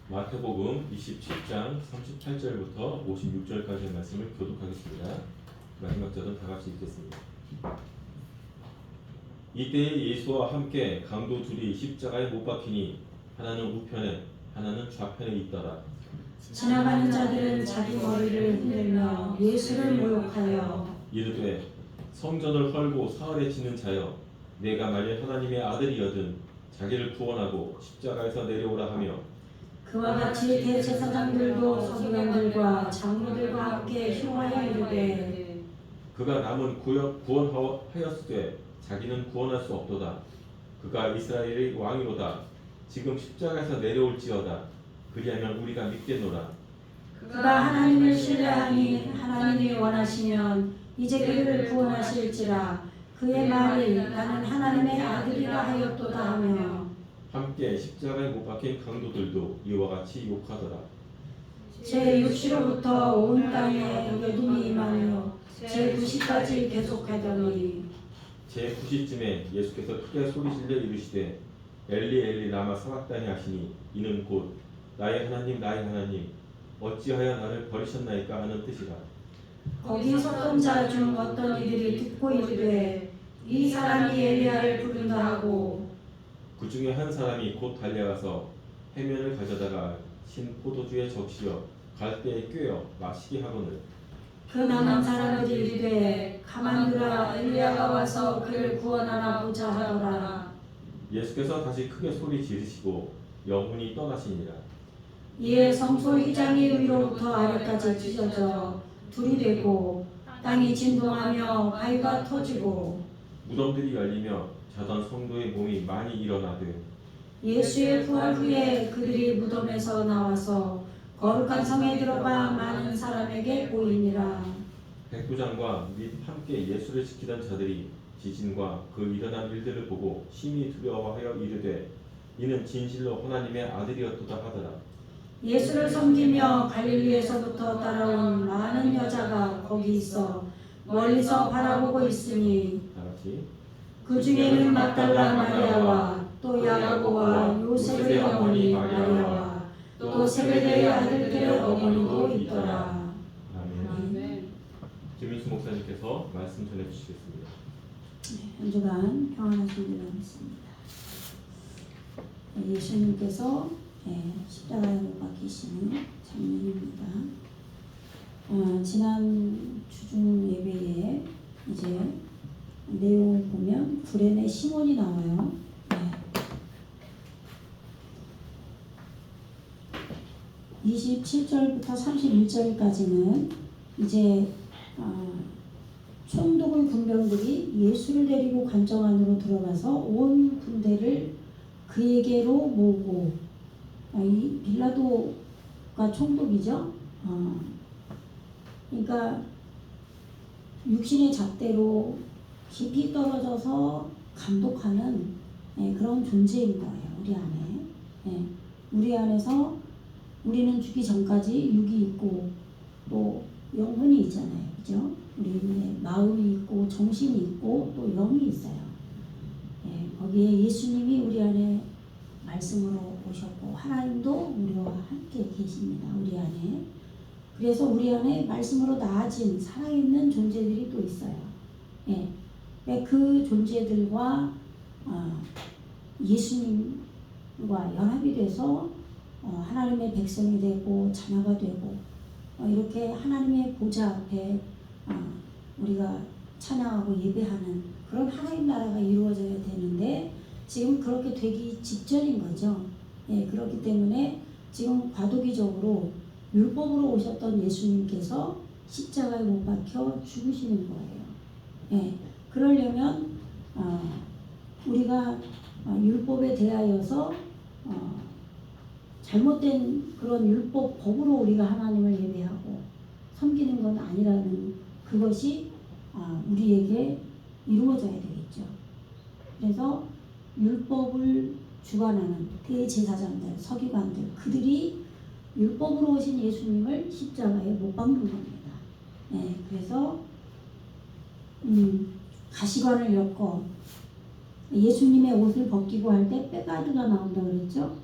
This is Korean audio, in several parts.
마태복음 27장 38절부터 56절까지의 말씀을 교독하겠습니다. 마지막 절은 다 같이 읽겠습니다. 이때에 예수와 함께 강도 둘이 십자가에 못 박히니 하나는 우편에 하나는 좌편에 있더라. 지나가는 자들은 자기 머리를 흔들며 예수를 모욕하여 이르되 성전을 헐고 사흘에 짓는 자여, 내가 만일 하나님의 아들이여든 자기를 구원하고 십자가에서 내려오라 하며, 그와 같이 대제사장들도 서기관들과 장로들과 함께 흉하여 이르되 그가 남은 구원하였으되 자기는 구원할 수 없도다. 그가 이스라엘의 왕이로다. 지금 십자가에서 내려올지어다. 그리하면 우리가 믿겠노라. 그가 하나님을 신뢰하니 하나님이 원하시면 이제 그를 구원하실지라. 그의 말이 나는 하나님의 아들이라 하였도다 하며 함께 십자가에 못 박힌 강도들도 이와 같이 욕하더라. 제 6시로부터 온 땅에 어둠이 임하며 제 9시까지 계속하더니 제 9시쯤에 예수께서 크게 소리질러 이르시되 엘리 엘리 라마 사박다니 하시니, 이는 곧 나의 하나님 나의 하나님 어찌하여 나를 버리셨나이까 하는 뜻이라. 거기 섰던 자 중 어떤 이들이 듣고 이르되 이 사람이 엘리야를 부른다 하고 그 중에 한 사람이 곧 달려가서 해면을 가져다가 신 포도주에 적시어 갈대에 꿰어 마시게 하거늘, 그 남은 사람들이 이르되 가만두라 엘리야가 와서 그를 구원하나 보자 하더라. 예수께서 다시 크게 소리 지르시고 영혼이 떠나시니라. 이에 성소 휘장이 위로부터 아래까지 찢어져 둘이 되고 땅이 진동하며 바위가 터지고 무덤들이 열리며 자던 성도의 몸이 많이 일어나되, 예수의 부활 후에 그들이 무덤에서 나와서 거룩한 성에 들어가 많은 사람에게 보이니라. 백부장과 및 함께 예수를 지키던 자들이 지진과 그 일어난 일들을 보고 심히 두려워하여 이르되 이는 진실로 하나님의 아들이었도다 하더라. 예수를 섬기며 갈릴리에서부터 따라온 많은 여자가 거기 있어 멀리서 바라보고 있으니 다같이 그 중에는 막달라 마리아와 또 야고보와 요셉의 어머니 마리아와 또 세베대의 아들들의 어머니도 있더라. 아멘. 김민수 목사님께서 말씀 전해주시겠습니다. 한 주간 평안하시길 바라겠습니다. 예수님께서 십자가에 못 박히시는 장면입니다. 지난 주중 예배에 이제 내용을 보면 구레네 시몬이 나와요. 27절부터 31절까지는 이제 총독의 군병들이 예수를 데리고 관정 안으로 들어가서 온 군대를 그에게로 모으고, 이 빌라도가 총독이죠. 그러니까 육신의 잣대로 깊이 떨어져서 감독하는 그런 존재인 거예요. 우리 안에. 우리 안에서 우리는 죽기 전까지 육이 있고 또 영혼이 있잖아요. 그죠? 우리의 마음이 있고 정신이 있고 또 영이 있어요. 거기에 예수님이 우리 안에 말씀으로 오셨고 하나님도 우리와 함께 계십니다. 우리 안에. 그래서 우리 안에 말씀으로 나아진 살아있는 존재들이 또 있어요. 그 존재들과 예수님과 연합이 돼서 하나님의 백성이 되고 자녀가 되고 이렇게 하나님의 보좌 앞에 우리가 찬양하고 예배하는 그런 하나님 나라가 이루어져야 되는데 지금 그렇게 되기 직전인 거죠. 그렇기 때문에 지금 과도기적으로 율법으로 오셨던 예수님께서 십자가에 못 박혀 죽으시는 거예요. 그러려면 우리가 율법에 대하여서 잘못된 그런 율법 법으로 우리가 하나님을 예배하고 섬기는 건 아니라는 그것이 우리에게 이루어져야 되겠죠. 그래서 율법을 주관하는 대제사장들, 서기관들, 그들이 율법으로 오신 예수님을 십자가에 못 박는 겁니다. 그래서 가시관을 엮어 예수님의 옷을 벗기고 할 때 빼가루가 나온다고 그랬죠.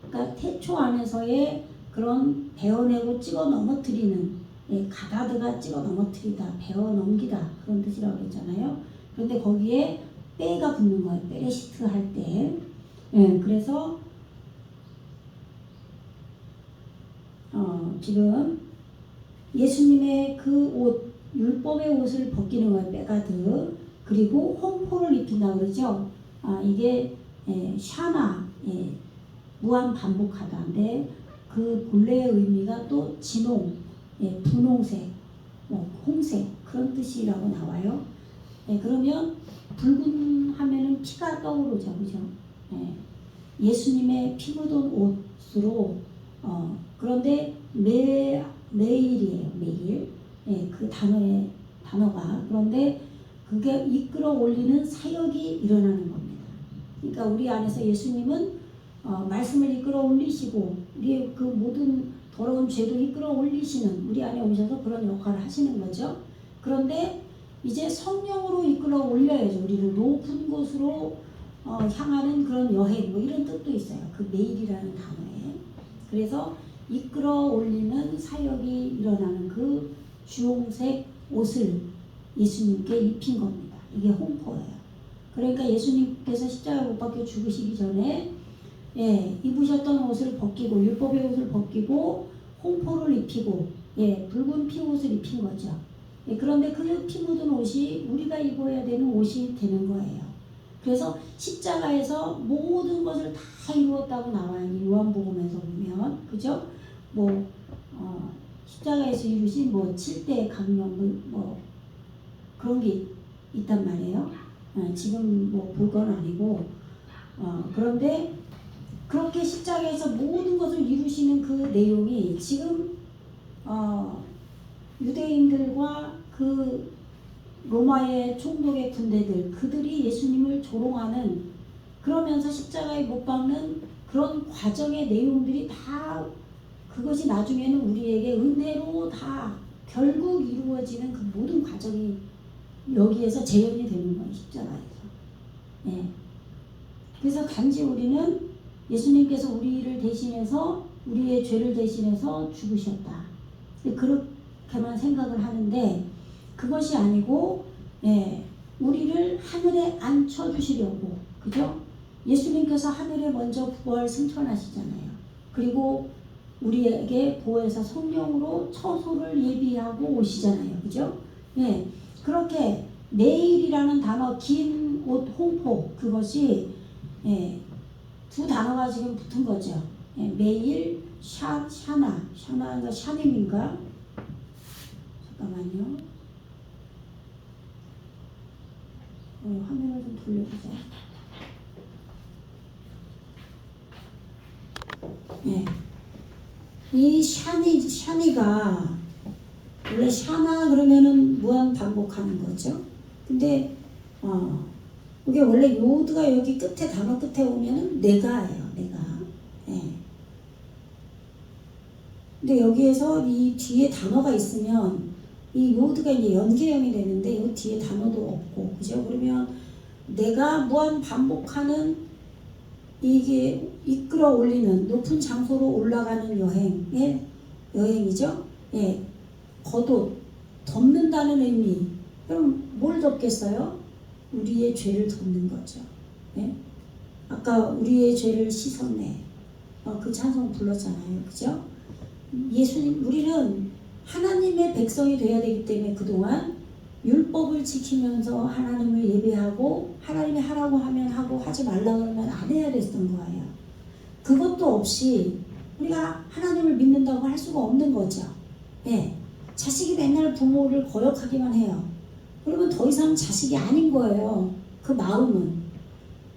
그러니까 태초 안에서의 그런 베어내고 찍어 넘어뜨리는, 가다드가 찍어 넘어뜨리다, 베어 넘기다 그런 뜻이라고 했잖아요. 그런데 거기에 빼가 붙는 거예요. 베레시트 할 때. 그래서 지금 예수님의 그 옷, 율법의 옷을 벗기는 거예요. 빼가드. 그리고 홍포를 입힌다 그러죠. 이게 샤나, 무한 반복하다인데 그 본래의 의미가 또 진홍, 분홍색, 홍색 그런 뜻이라고 나와요. 그러면 붉은 하면은 피가 떠오르죠, 그죠? 예수님의 피 묻은 옷으로 그런데 매일이에요, 매일. 그 단어가 그런데 그게 이끌어 올리는 사역이 일어나는 겁니다. 그러니까 우리 안에서 예수님은 말씀을 이끌어 올리시고 우리의 그 모든 더러운 죄도 이끌어 올리시는 우리 안에 오셔서 그런 역할을 하시는 거죠. 그런데 이제 성령으로 이끌어 올려야죠. 우리를 높은 곳으로 향하는 그런 여행 뭐 이런 뜻도 있어요. 그 매일이라는 단어에. 그래서 이끌어 올리는 사역이 일어나는 그 주홍색 옷을 예수님께 입힌 겁니다. 이게 홍포예요. 그러니까 예수님께서 십자가에 못 박혀 죽으시기 전에 입으셨던 옷을 벗기고 율법의 옷을 벗기고 홍포를 입히고 붉은 피 옷을 입힌 거죠. 그런데 그 피 묻은 옷이 우리가 입어야 되는 옷이 되는 거예요. 그래서 십자가에서 모든 것을 다 이루었다고 나와요. 요한복음에서 보면 그죠? 십자가에서 이루신 7대 강령 그런 게 있단 말이에요. 지금 볼 건 아니고 그런데 그렇게 십자가에서 모든 것을 이루시는 그 내용이 지금 유대인들과 그 로마의 총독의 군대들 그들이 예수님을 조롱하는 그러면서 십자가에 못 박는 그런 과정의 내용들이 다 그것이 나중에는 우리에게 은혜로 다 결국 이루어지는 그 모든 과정이 여기에서 재현이 되는 거예요. 십자가에서. 그래서 단지 우리는 예수님께서 우리를 대신해서 우리의 죄를 대신해서 죽으셨다. 그렇게만 생각을 하는데 그것이 아니고 우리를 하늘에 앉혀주시려고 그죠? 예수님께서 하늘에 먼저 부활 승천하시잖아요. 그리고 우리에게 보혜사 성령으로 처소를 예비하고 오시잖아요. 그죠? 그렇게 매일이라는 단어 긴 옷 홍포 그것이 두 단어가 지금 붙은 거죠. 매일 샤나인가 샤님인가 잠깐만요. 화면을 좀 돌려보세요. 이 샤니가 원래 샤나 그러면은 무한 반복하는 거죠. 근데 이게 원래 요드가 여기 끝에 단어 끝에 오면은 내가예요. 내가. 근데 여기에서 이 뒤에 단어가 있으면 이 요드가 이제 연계형이 되는데 이 뒤에 단어도 없고 그죠? 그러면 내가 무한 반복하는 이게 이끌어 올리는 높은 장소로 올라가는 여행이죠. 겉옷 덮는다는 의미. 그럼 뭘 덮겠어요? 우리의 죄를 덮는 거죠. 아까 우리의 죄를 씻었네. 그 찬송 불렀잖아요. 그죠? 우리는 하나님의 백성이 되어야 되기 때문에 그동안 율법을 지키면서 하나님을 예배하고 하나님이 하라고 하면 하고 하지 말라고 하면 안 해야 됐던 거예요. 그것도 없이 우리가 하나님을 믿는다고 할 수가 없는 거죠. 자식이 맨날 부모를 거역하기만 해요. 그러면 더 이상 자식이 아닌 거예요. 그 마음은.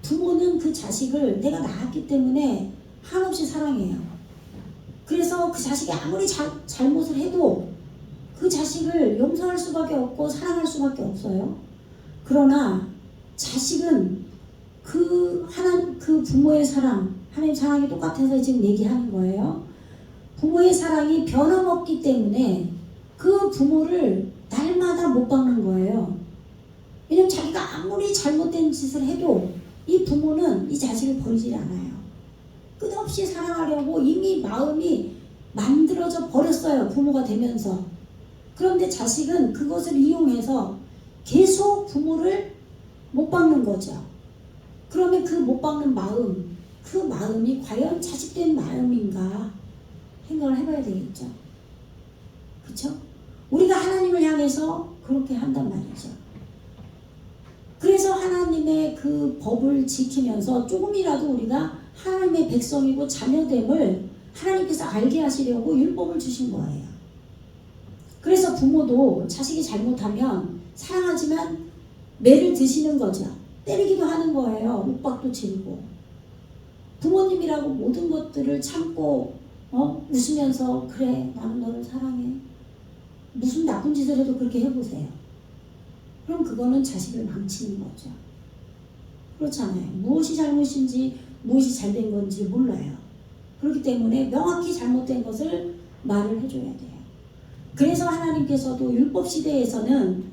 부모는 그 자식을 내가 낳았기 때문에 한없이 사랑해요. 그래서 그 자식이 아무리 잘못을 해도 그 자식을 용서할 수밖에 없고 사랑할 수밖에 없어요. 그러나 자식은 그 부모의 사랑, 하나님 사랑이 똑같아서 지금 얘기하는 거예요. 부모의 사랑이 변함없기 때문에 그 부모를 날마다 못 박는 거예요. 왜냐면 자기가 아무리 잘못된 짓을 해도 이 부모는 이 자식을 버리질 않아요. 끝없이 사랑하려고 이미 마음이 만들어져 버렸어요. 부모가 되면서. 그런데 자식은 그것을 이용해서 계속 부모를 못 박는 거죠. 그러면 그 못 박는 마음, 그 마음이 과연 자식된 마음인가 생각을 해봐야 되겠죠. 그렇죠? 우리가 하나님을 향해서 그렇게 한단 말이죠. 그래서 하나님의 그 법을 지키면서 조금이라도 우리가 하나님의 백성이고 자녀됨을 하나님께서 알게 하시려고 율법을 주신 거예요. 그래서 부모도 자식이 잘못하면 사랑하지만 매를 드시는 거죠. 때리기도 하는 거예요. 윽박도 지르고. 부모님이라고 모든 것들을 참고 웃으면서 그래 나는 너를 사랑해. 무슨 나쁜 짓을 해도 그렇게 해보세요. 그럼 그거는 자식을 망치는 거죠. 그렇잖아요. 무엇이 잘못인지 무엇이 잘된 건지 몰라요. 그렇기 때문에 명확히 잘못된 것을 말을 해줘야 돼요. 그래서 하나님께서도 율법 시대에서는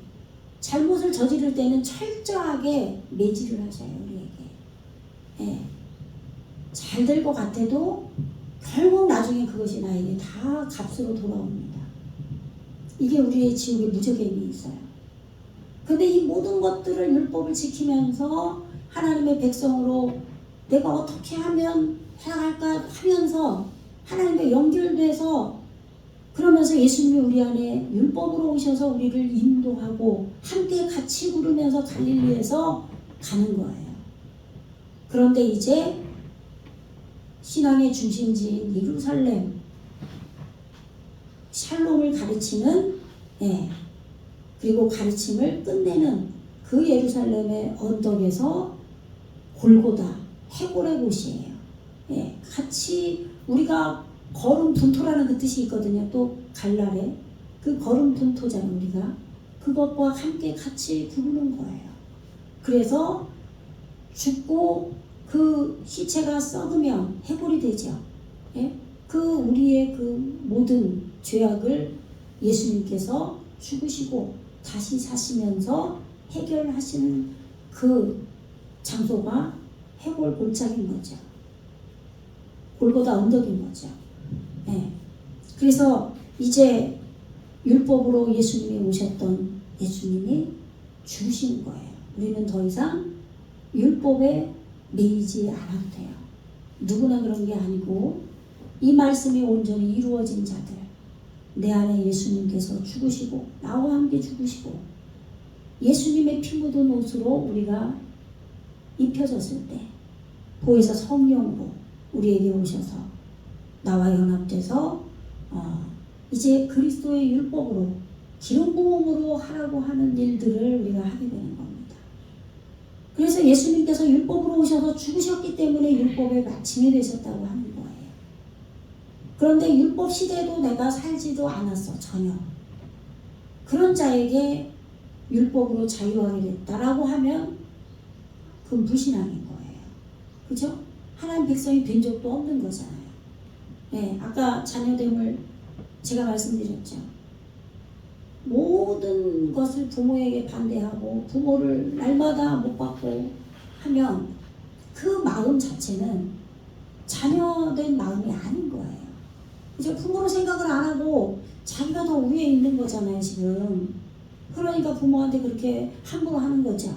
잘못을 저지를 때는 철저하게 매질을 하셔요. 우리에게. 예. 잘 될 것 같아도 결국 나중에 그것이 나에게 다 값으로 돌아옵니다. 이게 우리의 지옥의 무적행이 있어요. 근데 이 모든 것들을 율법을 지키면서 하나님의 백성으로 내가 어떻게 하면 살아갈까 하면서 하나님과 연결돼서 그러면서 예수님이 우리 안에 율법으로 오셔서 우리를 인도하고 함께 같이 구르면서 갈릴리에서 가는 거예요. 그런데 이제 신앙의 중심지인 예루살렘 샬롬을 가르치는 그리고 가르침을 끝내는 그 예루살렘의 언덕에서 골고다 해골의 곳이에요. 같이 우리가 걸음 분토라는 그 뜻이 있거든요. 또 갈날에 그 걸음 분토잖아요. 우리가 그것과 함께 같이 부르는 거예요. 그래서 죽고 그 시체가 썩으면 해골이 되죠. 그 우리의 그 모든 죄악을 예수님께서 죽으시고 다시 사시면서 해결하신 그 장소가 해골 골짜기인 거죠. 골고다 언덕인 거죠. 그래서 이제 율법으로 예수님이 오셨던 예수님이 죽으신 거예요. 우리는 더 이상 율법에 매이지 않아도 돼요. 누구나 그런 게 아니고 이 말씀이 온전히 이루어진 자들, 내 안에 예수님께서 죽으시고 나와 함께 죽으시고 예수님의 피 묻은 옷으로 우리가 입혀졌을 때 보혜사 성령으로 우리에게 오셔서 나와 연합돼서 이제 그리스도의 율법으로 기름 부음으로 하라고 하는 일들을 우리가 하게 되는 겁니다. 그래서 예수님께서 율법으로 오셔서 죽으셨기 때문에 율법의 마침이 되셨다고 하는 거예요. 그런데 율법 시대도 내가 살지도 않았어. 전혀. 그런 자에게 율법으로 자유하게 됐다라고 하면 그건 불신앙인 거예요. 그죠? 하나님 백성이 된 적도 없는 거잖아요. 아까 자녀됨을 제가 말씀드렸죠. 모든 것을 부모에게 반대하고 부모를 날마다 못 받고 하면 그 마음 자체는 자녀된 마음이 아닌 거예요. 이제 부모로 생각을 안 하고 자기가 더 위에 있는 거잖아요, 지금. 그러니까 부모한테 그렇게 함부로 하는 거죠.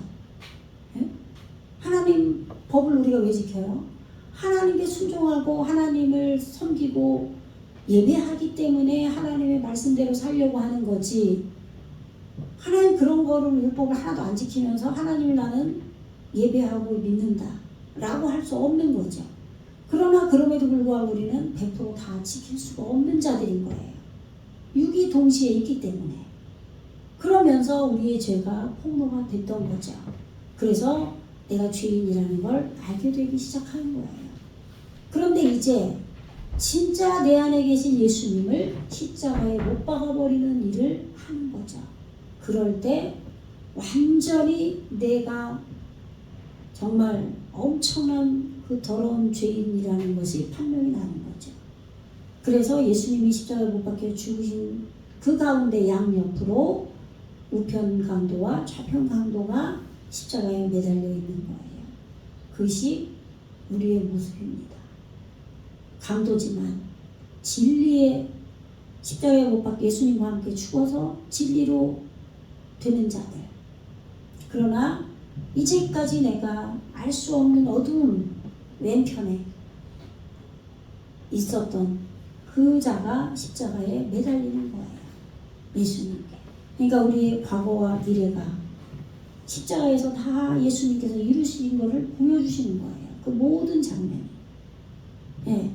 하나님 법을 우리가 왜 지켜요? 하나님께 순종하고 하나님을 섬기고 예배하기 때문에 하나님의 말씀대로 살려고 하는 거지. 하나님 그런 거를 율법을 하나도 안 지키면서 하나님을 나는 예배하고 믿는다 라고 할 수 없는 거죠. 그러나 그럼에도 불구하고 우리는 100% 다 지킬 수가 없는 자들인 거예요. 육이 동시에 있기 때문에. 그러면서 우리의 죄가 폭로가 됐던 거죠. 그래서 내가 죄인이라는 걸 알게 되기 시작하는 거예요. 그런데 이제 진짜 내 안에 계신 예수님을 십자가에 못 박아버리는 일을 하는 거죠. 그럴 때 완전히 내가 정말 엄청난 그 더러운 죄인이라는 것이 판명이 나는 거죠. 그래서 예수님이 십자가에 못 박혀 죽으신 그 가운데 양옆으로 우편 강도와 좌편 강도가 십자가에 매달려 있는 거예요. 그것이 우리의 모습입니다. 강도지만 진리의 십자가에 못 박혀 예수님과 함께 죽어서 진리로 되는 자들. 그러나 이제까지 내가 알 수 없는 어두운 왼편에 있었던 그 자가 십자가에 매달리는 거예요. 예수님께. 그러니까 우리의 과거와 미래가 십자가에서 다 예수님께서 이루신 것을 보여주시는 거예요. 그 모든 장면이. 예.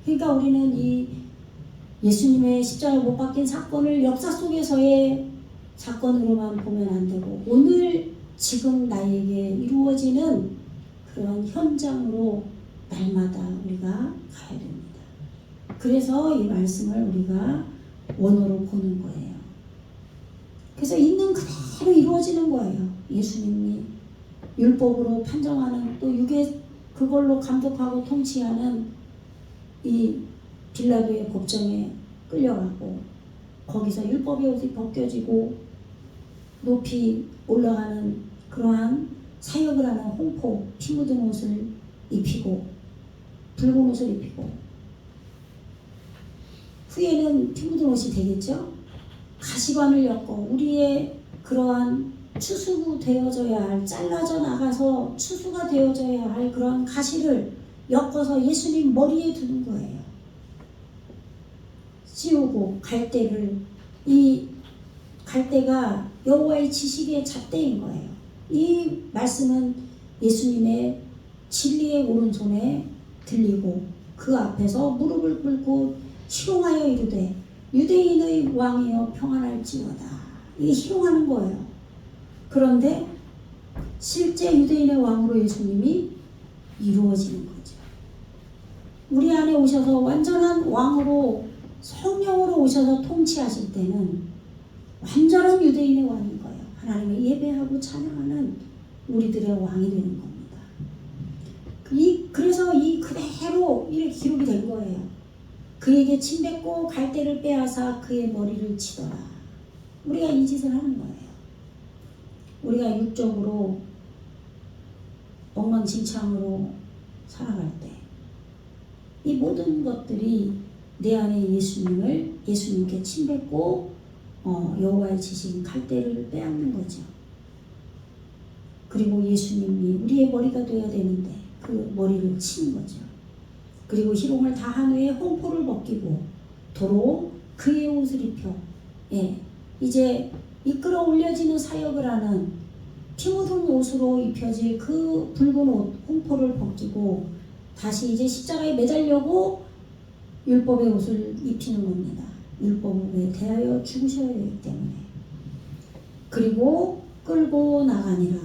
그러니까 우리는 이 예수님의 십자가에 못 박힌 사건을 역사 속에서의 사건으로만 보면 안 되고 오늘 지금 나에게 이루어지는 그런 현장으로 날마다 우리가 가야 됩니다. 그래서 이 말씀을 우리가 원어로 보는 거예요. 그래서 있는 그대로 이루어지는 거예요. 예수님이 율법으로 판정하는 또 육의 그걸로 감독하고 통치하는 이 빌라도의 법정에 끌려가고 거기서 율법의 옷이 벗겨지고 높이 올라가는 그러한 사역을 하는 홍포 피 묻은 옷을 입히고 붉은 옷을 입히고 후에는 피 묻은 옷이 되겠죠. 가시관을 엮고 우리의 그러한 추수가 되어져야 할 잘라져 나가서 추수가 되어져야 할 그러한 가시를 엮어서 예수님 머리에 두는 거예요. 씌우고 갈대를 이 갈대가 여호와의 지식의 잣대인 거예요. 이 말씀은 예수님의 진리의 오른손에 들리고 그 앞에서 무릎을 꿇고 희롱하여 이르되 유대인의 왕이여 평안할지어다. 이게 희롱하는 거예요. 그런데 실제 유대인의 왕으로 예수님이 이루어지는 거죠. 우리 안에 오셔서 완전한 왕으로 성령으로 오셔서 통치하실 때는 완전한 유대인의 왕인 거예요. 하나님을 예배하고 찬양하는 우리들의 왕이 되는 겁니다. 그래서 이 그대로 이렇게 기록이 된 거예요. 그에게 침 뱉고 갈대를 빼앗아 그의 머리를 치더라. 우리가 이 짓을 하는 거예요. 우리가 육적으로 엉망진창으로 살아갈 때 이 모든 것들이 내 안에 예수님께 침 뱉고 여호와의 지신 갈대를 빼앗는 거죠. 그리고 예수님이 우리의 머리가 돼야 되는데 그 머리를 치는 거죠. 그리고 희롱을 다 한 후에 홍포를 벗기고 도로 그의 옷을 입혀 이제 이끌어 올려지는 사역을 하는 피 묻은 옷으로 입혀질 그 붉은 옷 홍포를 벗기고 다시 이제 십자가에 매달려고 율법의 옷을 입히는 겁니다. 율법에 대하여 죽으셔야 되기 때문에. 그리고 끌고 나가니라.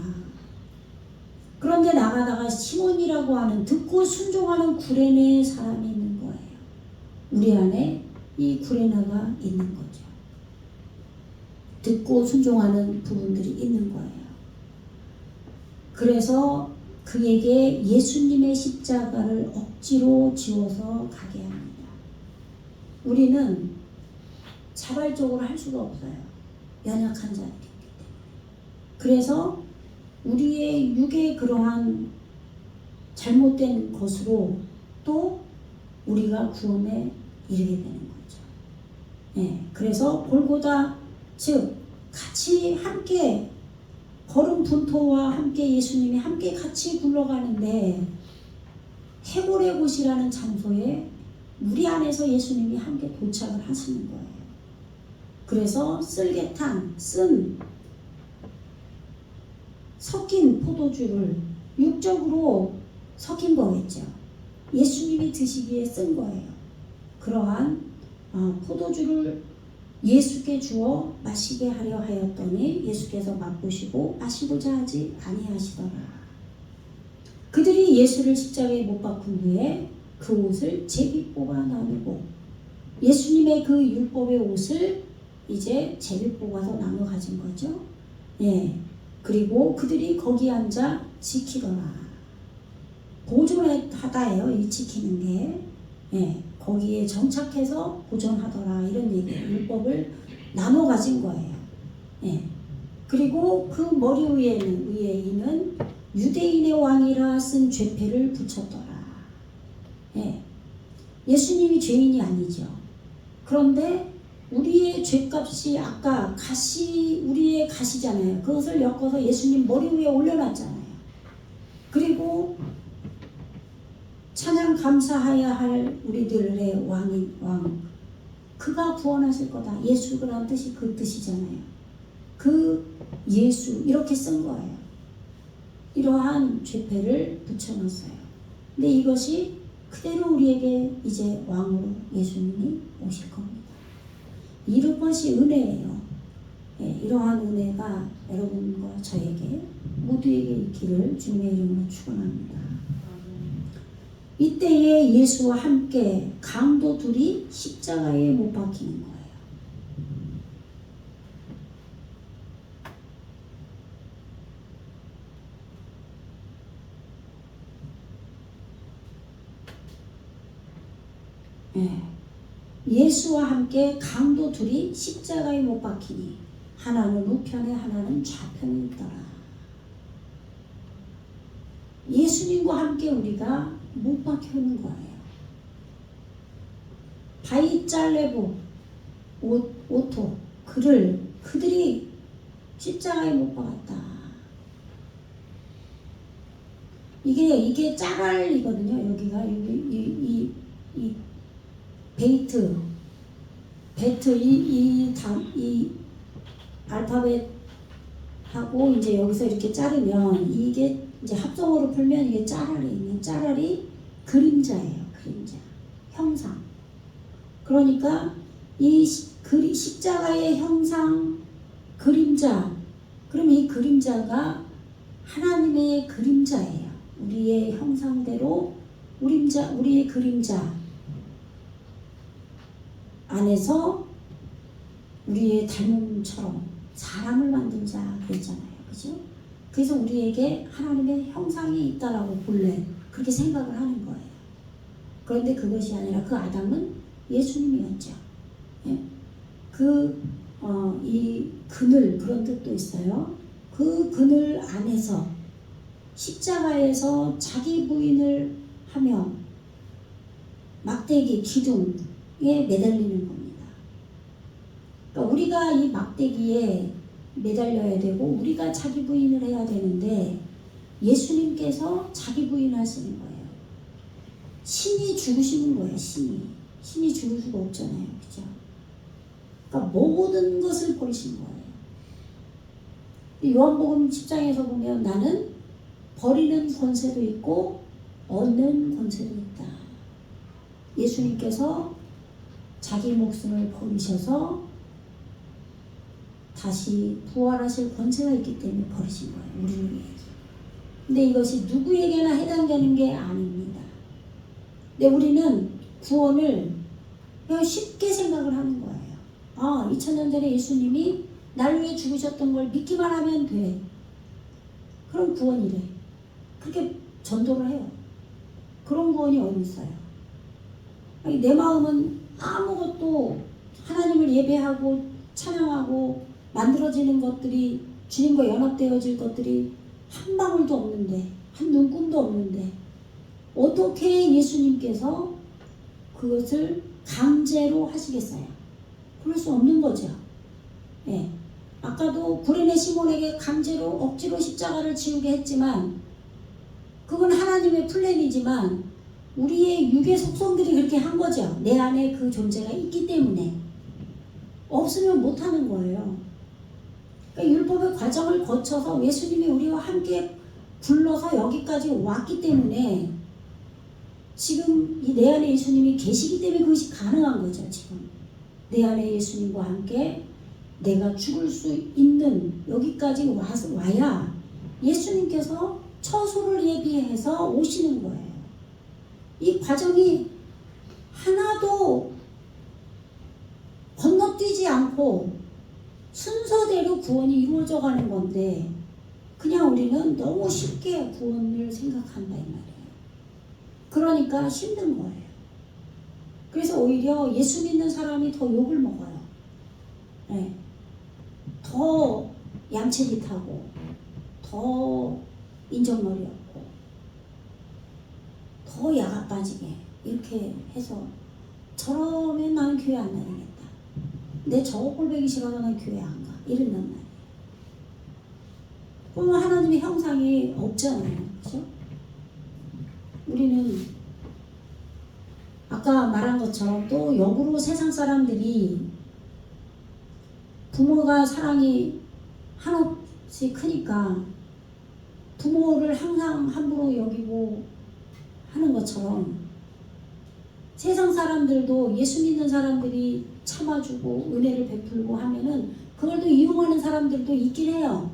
그런데 나가다가 시몬이라고 하는 듣고 순종하는 구레네 사람이 있는 거예요. 우리 안에 이 구레나가 있는 거죠. 듣고 순종하는 부분들이 있는 거예요. 그래서 그에게 예수님의 십자가를 억지로 지워서 가게 합니다. 우리는 자발적으로 할 수가 없어요. 연약한 자들이기 때문에. 그래서 우리의 육의 그러한 잘못된 것으로 또 우리가 구원에 이르게 되는 거죠. 그래서 골고다 즉 같이 함께 걸음 분토와 함께 예수님이 함께 같이 굴러가는데 해골의 곳이라는 장소에 우리 안에서 예수님이 함께 도착을 하시는 거예요. 그래서 쓸개탄, 섞인 포도주를 육적으로 섞인 거겠죠. 예수님이 드시기에 쓴 거예요. 그러한 포도주를 예수께 주어 마시게 하려 하였더니 예수께서 맛보시고 마시고자 하지 아니하시더라. 그들이 예수를 십자가에 못 박은 후에 그 옷을 제비 뽑아 나누고 예수님의 그 율법의 옷을 이제 제비 뽑아서 나눠 가진 거죠. 그리고 그들이 거기 앉아 지키더라. 보존하다예요. 이 지키는 게. 거기에 정착해서 보존하더라. 이런 얘기예요. 율법을 나눠 가진 거예요. 그리고 그 머리 위에 있는 유대인의 왕이라 쓴 죄패를 붙였더라. 예수님이 죄인이 아니죠. 그런데 우리의 죄값이 아까 우리의 가시잖아요. 그것을 엮어서 예수님 머리 위에 올려놨잖아요. 그리고 찬양 감사하여야 할 우리들의 왕인 왕, 그가 구원하실 거다. 예수 그란 뜻이 그 뜻이잖아요. 그 예수 이렇게 쓴 거예요. 이러한 죄패를 붙여놨어요. 근데 이것이 그대로 우리에게 이제 왕으로 예수님이 오실 겁니다. 이것이 은혜예요. 예, 이러한 은혜가 여러분과 저에게 모두에게 있기를 주님의 이름으로 축원합니다. 이때에 예수와 함께 강도 둘이 십자가에 못 박히는 거예요. 예. 예수와 함께 강도 둘이 십자가에 못 박히니 하나는 우편에 하나는 좌편에 있더라. 예수님과 함께 우리가 못 박혀있는 거예요. 바이잘레보 오토 그들이 십자가에 못 박았다. 이게 짜갈이거든요. 여기가 이 베이트 이 알파벳하고 이제 여기서 이렇게 자르면 이게 이제 합성어로 풀면 이게 짜랄이 그림자예요. 그림자 형상. 그러니까 이 십자가의 형상 그림자. 그럼 이 그림자가 하나님의 그림자예요. 우리의 형상대로 우리의 그림자 안에서 우리의 닮음처럼 사람을 만들자 그랬잖아요. 그죠? 그래서 우리에게 하나님의 형상이 있다라고 본래 그렇게 생각을 하는 거예요. 그런데 그것이 아니라 그 아담은 예수님이었죠. 예? 이 그늘 그런 뜻도 있어요. 그 그늘 안에서 십자가에서 자기 부인을 하며 막대기 기둥에 매달리는 겁니다. 그러니까 우리가 이 막대기에 매달려야 되고 우리가 자기 부인을 해야 되는데 예수님께서 자기 부인하시는 거예요. 신이 죽으시는 거예요. 신이 죽을 수가 없잖아요. 그죠? 그러니까 모든 것을 버리신 거예요. 요한복음 10장에서 보면 나는 버리는 권세도 있고 얻는 권세도 있다. 예수님께서 자기 목숨을 버리셔서 다시 부활하실 권세가 있기 때문에 버리신 거예요. 우리를 위해서. 근데 이것이 누구에게나 해당되는 게 아닙니다. 근데 우리는 구원을 그냥 쉽게 생각을 하는 거예요. 2000년 전에 예수님이 날 위해 죽으셨던 걸 믿기만 하면 돼. 그럼 구원이래. 그렇게 전도를 해요. 그런 구원이 어디 있어요? 내 마음은 아무것도 하나님을 예배하고 찬양하고 만들어지는 것들이 주님과 연합되어질 것들이 한 방울도 없는데 한 눈금도 없는데 어떻게 예수님께서 그것을 강제로 하시겠어요? 그럴 수 없는 거죠. 예. 아까도 구레네 시몬에게 강제로 억지로 십자가를 지우게 했지만 그건 하나님의 플랜이지만 우리의 육의 속성들이 그렇게 한 거죠. 내 안에 그 존재가 있기 때문에. 없으면 못하는 거예요. 그러니까 율법의 과정을 거쳐서 예수님이 우리와 함께 불러서 여기까지 왔기 때문에 지금 이 내 안에 예수님이 계시기 때문에 그것이 가능한 거죠. 지금 내 안에 예수님과 함께 내가 죽을 수 있는 여기까지 와야 예수님께서 처소를 예비해서 오시는 거예요. 이 과정이 하나도 건너뛰지 않고 순서대로 구원이 이루어져 가는 건데 그냥 우리는 너무 쉽게 구원을 생각한다 이 말이에요. 그러니까 힘든 거예요. 그래서 오히려 예수 믿는 사람이 더 욕을 먹어요. 네. 더 얌체짓하고 더 인정머리 없고 더 야가 빠지게 이렇게 해서 저러면 나는 교회 안 다니겠다. 내 저거 꼴보기 싫어서 난 교회 안 가. 이런단 말이에요. 그러면 하나님의 형상이 없잖아요. 그죠? 우리는 아까 말한 것처럼 또 역으로 세상 사람들이 부모가 사랑이 한없이 크니까 부모를 항상 함부로 여기고 하는 것처럼 세상 사람들도 예수 믿는 사람들이 참아주고 은혜를 베풀고 하면은 그걸 또 이용하는 사람들도 있긴 해요.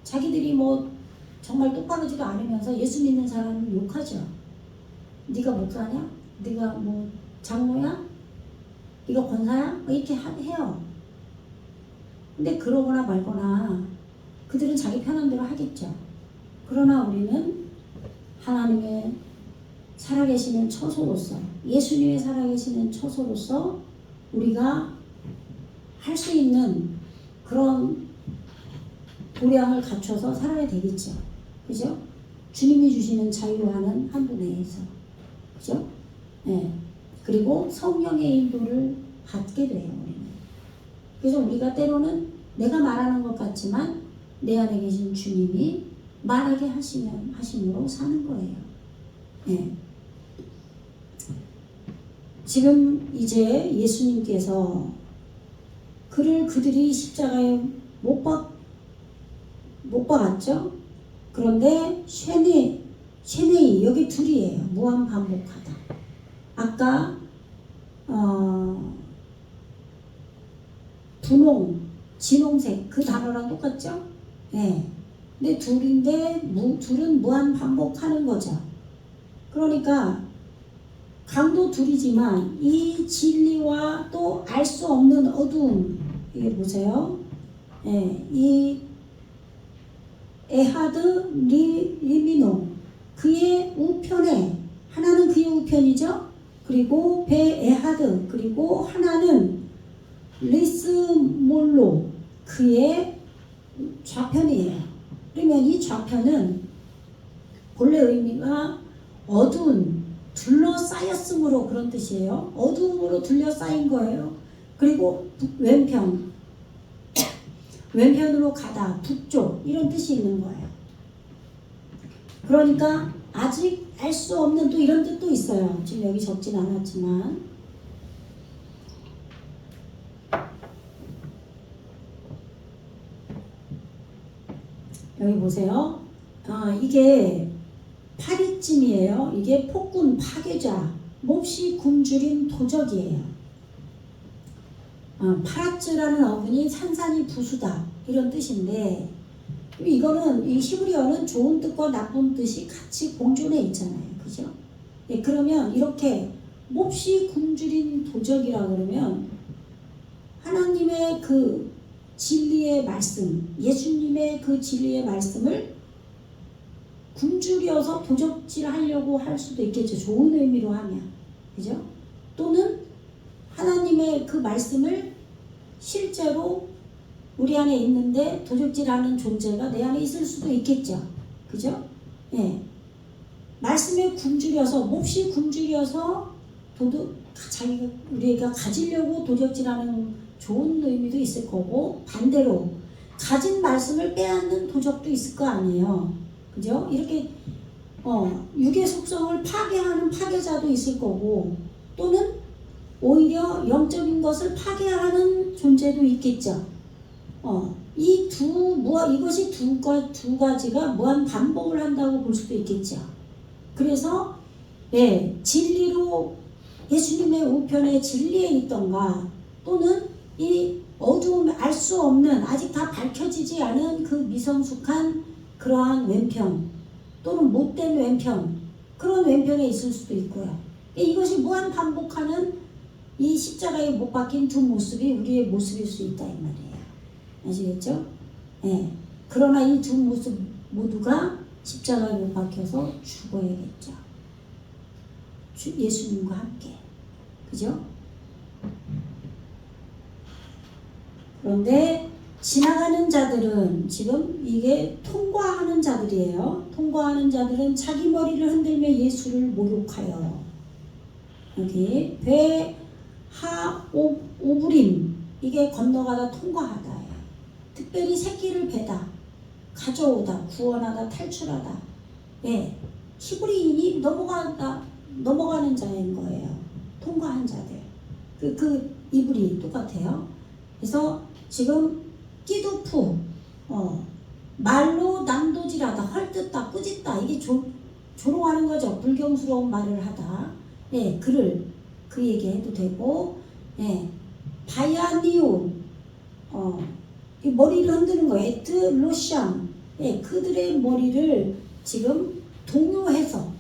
자기들이 뭐 정말 똑바르지도 않으면서 예수 믿는 사람은 욕하죠. 네가 목사냐? 네가 뭐 장로야? 네가 권사야? 뭐 이렇게 해요. 근데 그러거나 말거나 그들은 자기 편한 대로 하겠죠. 그러나 우리는 하나님의 살아계시는 처소로서, 예수님의 살아계시는 처소로서 우리가 할 수 있는 그런 도량을 갖춰서 살아야 되겠죠. 그죠? 주님이 주시는 자유하는 한 분에서. 그죠? 네. 그리고 성령의 인도를 받게 돼요, 우리는. 그래서 우리가 때로는 내가 말하는 것 같지만 내 안에 계신 주님이 말하게 하심으로 사는 거예요. 네. 지금 이제 예수님께서 그들이 십자가에 못 박았죠? 그런데 쉐네이 여기 둘이에요. 무한 반복하다. 아까 분홍, 진홍색 그 단어랑 똑같죠? 네. 근데 둘은 무한 반복하는 거죠. 그러니까 강도 둘이지만 이 진리와 또 알 수 없는 어두움, 이게 보세요. 예, 이 에하드 리미노, 그의 우편에, 하나는 그의 우편이죠. 그리고 베에하드, 그리고 하나는 리스몰로, 그의 좌편이에요. 그러면 이 좌편은 본래 의미가 어두운, 둘러싸였으므로 그런 뜻이에요. 어두움으로 둘러싸인 거예요. 그리고 왼편으로 가다, 북쪽, 이런 뜻이 있는 거예요. 그러니까 아직 알 수 없는 또 이런 뜻도 있어요. 지금 여기 적진 않았지만 여기 보세요. 이게 파리찜이에요. 이게 폭군, 파괴자, 몹시 굶주린 도적이에요. 파라츠라는 어근이 산산이 부수다, 이런 뜻인데, 이거는 이 히브리어는 좋은 뜻과 나쁜 뜻이 같이 공존해 있잖아요. 그죠? 예, 그러면 이렇게 몹시 굶주린 도적이라 그러면 하나님의 그 진리의 말씀, 예수님의 그 진리의 말씀을 굶주려서 도적질하려고 할 수도 있겠죠. 좋은 의미로 하면. 그죠? 또는 하나님의 그 말씀을 실제로 우리 안에 있는데 도적질하는 존재가 내 안에 있을 수도 있겠죠. 그죠? 예. 말씀에 굶주려서, 몹시 굶주려서 우리가 가지려고 도적질하는 좋은 의미도 있을 거고, 반대로 가진 말씀을 빼앗는 도적도 있을 거 아니에요. 그죠? 이렇게 육의 속성을 파괴하는 파괴자도 있을 거고, 또는 오히려 영적인 것을 파괴하는 존재도 있겠죠. 이것이 두 가지가 무한 반복을 한다고 볼 수도 있겠죠. 그래서 진리로 예수님의 우편에 진리에 있던가, 또는 이 어두움, 알 수 없는, 아직 다 밝혀지지 않은 그 미성숙한 그러한 왼편, 또는 못된 왼편, 그런 왼편에 있을 수도 있고요. 이것이 무한 반복하는 이 십자가에 못 박힌 두 모습이 우리의 모습일 수 있다, 이 말이에요. 아시겠죠? 예. 그러나 이 두 모습 모두가 십자가에 못 박혀서 죽어야겠죠. 예수님과 함께. 그죠? 그런데 지나가는 자들은, 지금 이게 통과하는 자들이에요. 통과하는 자들은 자기 머리를 흔들며 예수를 모욕하여, 여기 오브림, 이게 건너가다 통과하다예요. 특별히 새끼를 배다, 가져오다, 구원하다, 탈출하다. 예, 히브리인이 넘어가는 자인 거예요. 통과한 자들. 그 이불이 똑같아요. 그래서 지금 끼두푸, 말로 난도질하다, 헐뜯다, 꾸짖다, 이게 조롱하는 거죠. 불경스러운 말을 하다. 예, 그 얘기 해도 되고, 예, 바야니온, 이 머리를 흔드는 거예요. 에트 로샹, 예, 그들의 머리를 지금 동요해서,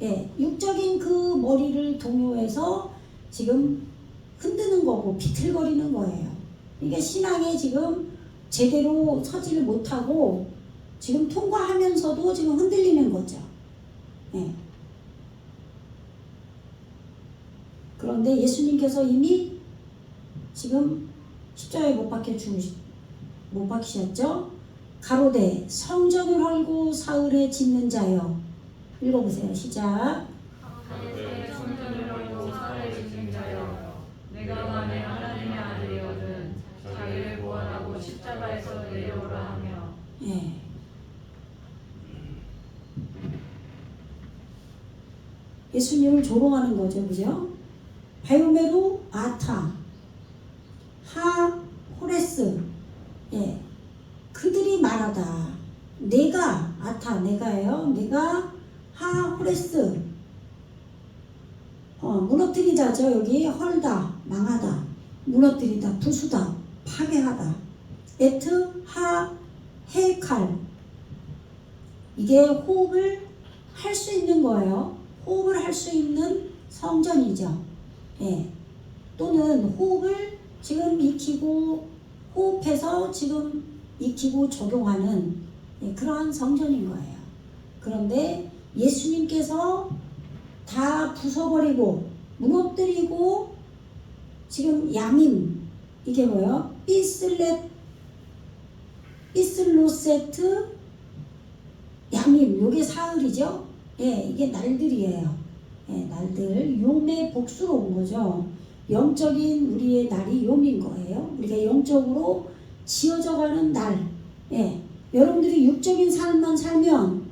예, 육적인 그 머리를 동요해서 지금 흔드는 거고 비틀거리는 거예요. 이게 신앙에 지금 제대로 서지를 못하고 지금 통과하면서도 지금 흔들리는 거죠. 예. 그런데 예수님께서 이미 지금 십자가에 못 박히셨죠? 가로되 성전을 헐고 사흘에 짓는 자여. 읽어보세요. 시작. 가로되 성전을 헐고 사흘에 짓는 자여, 내가 만에 하나님의 아들이거든 자기를 구원하고 십자가에서 내려오라 하며. 예. 예수님을 조롱하는 거죠. 그죠? 바요메로 아타, 하 호레스, 예, 그들이 말하다. 내가 아타, 내가예요. 내가 하 호레스, 무너뜨린 자죠. 여기 헐다, 망하다, 무너뜨리다, 부수다, 파괴하다. 에트 하 헤칼, 이게 호흡을 할 수 있는 거예요. 호흡을 할 수 있는 성전이죠. 예. 또는 호흡을 지금 익히고 호흡해서 지금 익히고 적용하는, 예, 그러한 성전인 거예요. 그런데 예수님께서 다 부숴버리고 무너뜨리고 지금 야밈, 이게 뭐예요? 비슬로세트 야밈, 요게 사흘이죠. 예, 이게 날들이에요. 예, 날들, 요의 복수로 온 거죠. 영적인 우리의 날이 요인 거예요. 우리가 영적으로 지어져가는 날. 예, 여러분들이 육적인 삶만 살면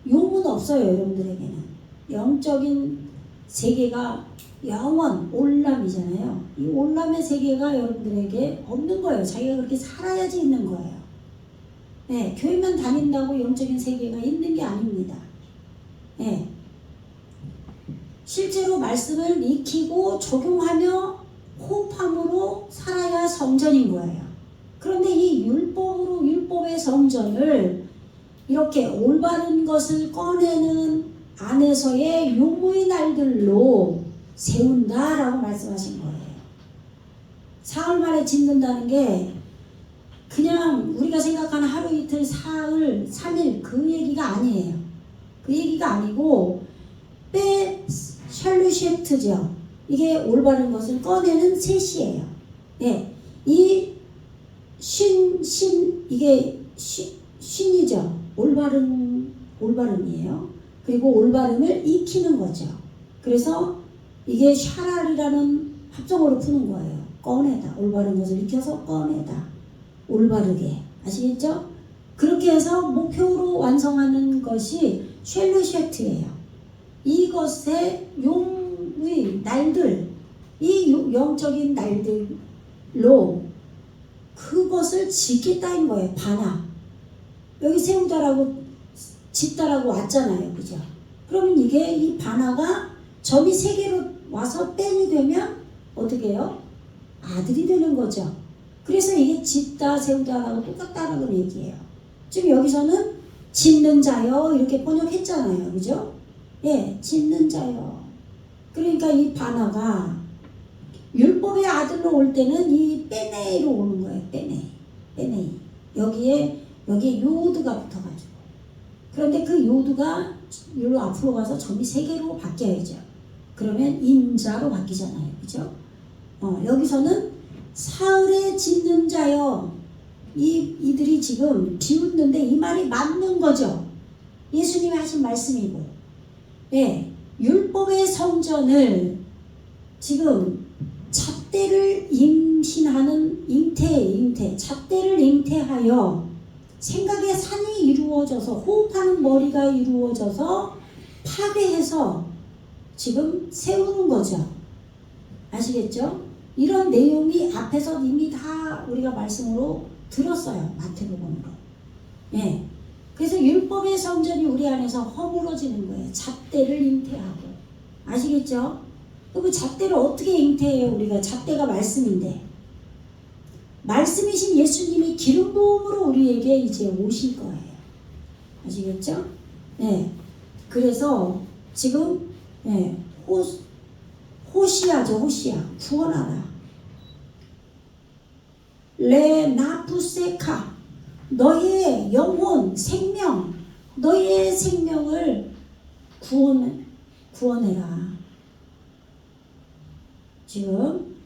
용은 없어요. 여러분들에게는 영적인 세계가 영원 올람이잖아요. 이 올람의 세계가 여러분들에게 없는 거예요. 자기가 그렇게 살아야지 있는 거예요. 예, 교회만 다닌다고 영적인 세계가 있는 게 아닙니다. 예, 실제로 말씀을 익히고 적용하며 호흡함으로 살아야 성전인 거예요. 그런데 이 율법의 성전을 이렇게 올바른 것을 꺼내는 안에서의 요무의 날들로 세운다라고 말씀하신 거예요. 사흘 만에 짓는다는 게 그냥 우리가 생각하는 하루 이틀, 사흘, 3일 그 얘기가 아니에요. 그 얘기가 아니고 샬루셰트죠. 이게 올바른 것을 꺼내는 셋이에요. 예, 이 이게 신이죠. 올바름이에요. 그리고 올바름을 익히는 거죠. 그래서 이게 샤랄이라는 합성어로 푸는 거예요. 꺼내다. 올바른 것을 익혀서 꺼내다. 올바르게. 아시겠죠? 그렇게 해서 목표로 완성하는 것이 쉘루셰트예요. 이것의 용의 날들, 이 영적인 날들로 그것을 짓겠다는 거예요. 반화. 여기 세우다라고 짓다라고 왔잖아요. 그죠? 그러면 이게 이 반화가 점이 3개로 와서 뺀이 되면 어떻게 해요? 아들이 되는 거죠. 그래서 이게 짓다 세우다라고 똑같다라고 얘기해요. 지금 여기서는 짓는 자요 이렇게 번역했잖아요. 그죠? 예, 짓는 자요. 그러니까 이 반화가 율법의 아들로 올 때는 이 빼네로 오는 거예요. 빼네. 여기에 요드가 붙어가지고. 그런데 그 요드가 여기로 앞으로 가서 점이 3개로 바뀌어야죠. 그러면 인자로 바뀌잖아요. 그죠? 여기서는 사흘에 짓는 자여. 이들이 지금 비웃는데 이 말이 맞는 거죠. 예수님이 하신 말씀이고. 예, 율법의 성전을 지금 잣대를 임신하는 잉태, 잣대를 잉태하여 생각의 산이 이루어져서 호흡하는 머리가 이루어져서 파괴해서 지금 세우는 거죠. 아시겠죠? 이런 내용이 앞에서 이미 다 우리가 말씀으로 들었어요. 마태복음으로. 예. 그래서 율법의 성전이 우리 안에서 허물어지는 거예요. 잣대를 잉태하고. 아시겠죠? 그 잣대를 어떻게 잉태해요? 우리가 잣대가 말씀인데. 말씀이신 예수님이 기름 부음으로 우리에게 이제 오실 거예요. 아시겠죠? 예. 그래서 지금 예. 호시아죠. 호시아. 구원하라. 레나푸세카. 너의 영혼, 생명, 너의 생명을 구원해라. 지금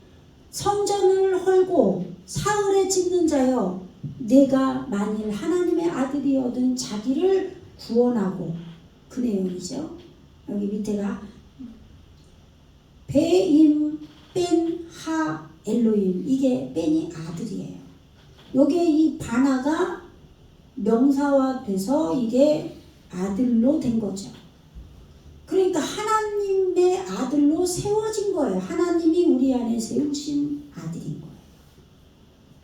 성전을 헐고 사흘에 짓는 자여, 내가 만일 하나님의 아들이어든 자기를 구원하고, 그 내용이죠. 여기 밑에가 베임 뺀하 엘로임, 이게 뺀이 아들이에요. 요게 이 바나가 명사화돼서 이게 아들로 된 거죠. 그러니까 하나님의 아들로 세워진 거예요. 하나님이 우리 안에 세우신 아들인 거예요.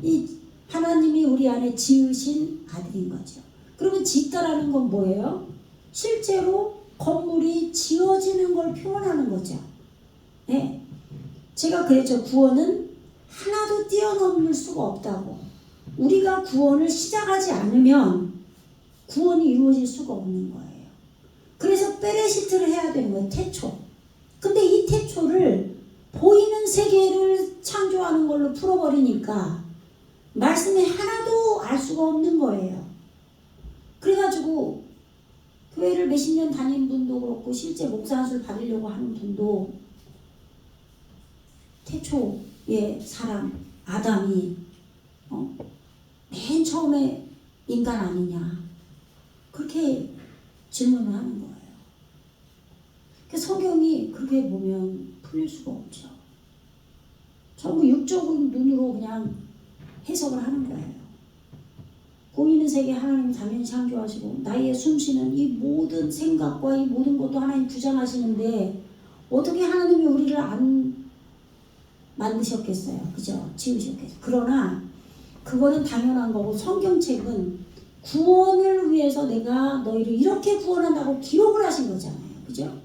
이 하나님이 우리 안에 지으신 아들인 거죠. 그러면 짓다라는 건 뭐예요? 실제로 건물이 지어지는 걸 표현하는 거죠. 네. 제가 그랬죠. 구원은 하나도 뛰어넘을 수가 없다고. 우리가 구원을 시작하지 않으면 구원이 이루어질 수가 없는 거예요. 그래서 베레시트를 해야 되는 거예요. 태초. 근데 이 태초를 보이는 세계를 창조하는 걸로 풀어버리니까 말씀이 하나도 알 수가 없는 거예요. 그래가지고 교회를 몇십 년 다닌 분도 그렇고 실제 목사 안수를 받으려고 하는 분도 태초의 사람 아담이 맨 처음에 인간 아니냐 그렇게 질문을 하는 거예요. 성경이 그렇게 보면 풀릴 수가 없죠. 전부 육적인 눈으로 그냥 해석을 하는 거예요. 보이는 세계 하나님 당연히 창조하시고 나의 숨쉬는 이 모든 생각과 이 모든 것도 하나님 주장하시는데 어떻게 하나님이 우리를 안 만드셨겠어요. 그죠? 지으셨겠어요. 그러나 그거는 당연한 거고 성경책은 구원을 위해서 내가 너희를 이렇게 구원한다고 기록을 하신 거잖아요. 그죠?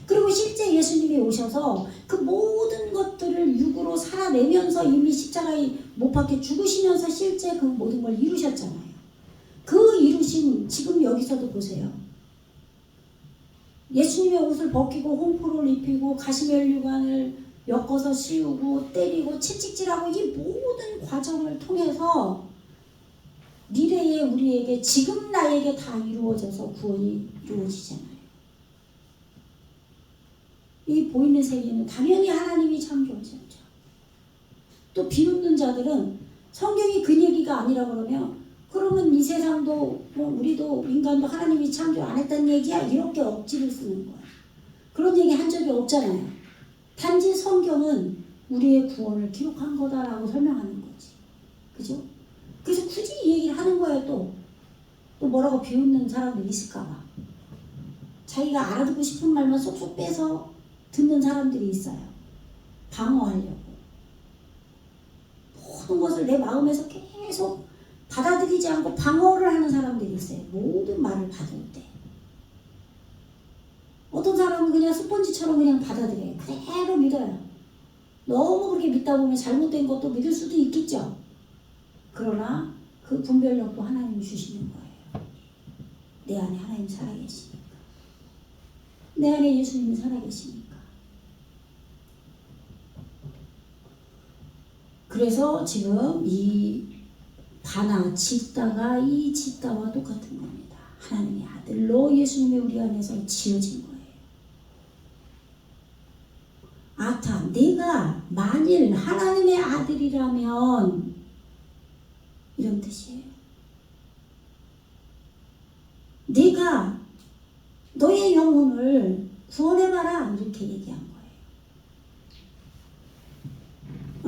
그리고 실제 예수님이 오셔서 그 모든 것들을 육으로 살아내면서 이미 십자가에 못 박혀 죽으시면서 실제 그 모든 걸 이루셨잖아요. 그 이루신 지금 여기서도 보세요. 예수님의 옷을 벗기고 홍포를 입히고 가시멜류관을 엮어서 씌우고 때리고 채찍질하고 이 모든 과정을 통해서 미래에 우리에게 지금 나에게 다 이루어져서 구원이 이루어지잖아요. 이 보이는 세계는 당연히 하나님이 창조하셨죠. 또 비웃는 자들은 성경이 그 얘기가 아니라 그러면 이 세상도 우리도 인간도 하나님이 창조 안 했다는 얘기야? 이렇게 억지를 쓰는 거야. 그런 얘기 한 적이 없잖아요. 단지 성경은 우리의 구원을 기록한 거다라고 설명하는 거지. 그죠? 그래서 굳이 이 얘기를 하는 거예요. 또 뭐라고 비웃는 사람들 있을까봐. 자기가 알아듣고 싶은 말만 쏙쏙 빼서 듣는 사람들이 있어요. 방어하려고. 모든 것을 내 마음에서 계속 받아들이지 않고 방어를 하는 사람들이 있어요. 모든 말을 받을 때. 어떤 사람은 그냥 스펀지처럼 그냥 받아들여요. 그대로 믿어요. 너무 그렇게 믿다 보면 잘못된 것도 믿을 수도 있겠죠. 그러나 그 분별력도 하나님이 주시는 거예요. 내 안에 하나님 살아계시니까. 내 안에 예수님이 살아계시니까. 그래서 지금 이 바나 짓다가 이 짓다와 똑같은 겁니다. 하나님의 아들로 예수님이 우리 안에서 지어진 거예요. 아타, 내가 만일 하나님의 아들이라면 이런 뜻이에요. 네가 너의 영혼을 구원해봐라 이렇게 얘기한 거예요.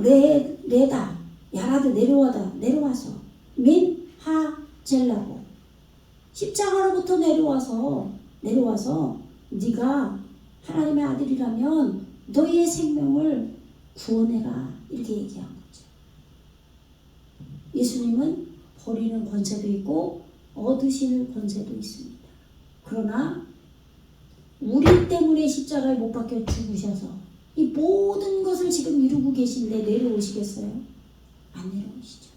레다 야라드 내려와서 민 하젤라고 십자가로부터 내려와서 네가 하나님의 아들이라면 너희의 생명을 구원해라 이렇게 얘기한 거죠. 예수님은 버리는 권세도 있고 얻으시는 권세도 있습니다. 그러나 우리 때문에 십자가에 못 박혀 죽으셔서 이 모든 것을 지금 이루고 계신데 내려오시겠어요? 안 내려오시죠.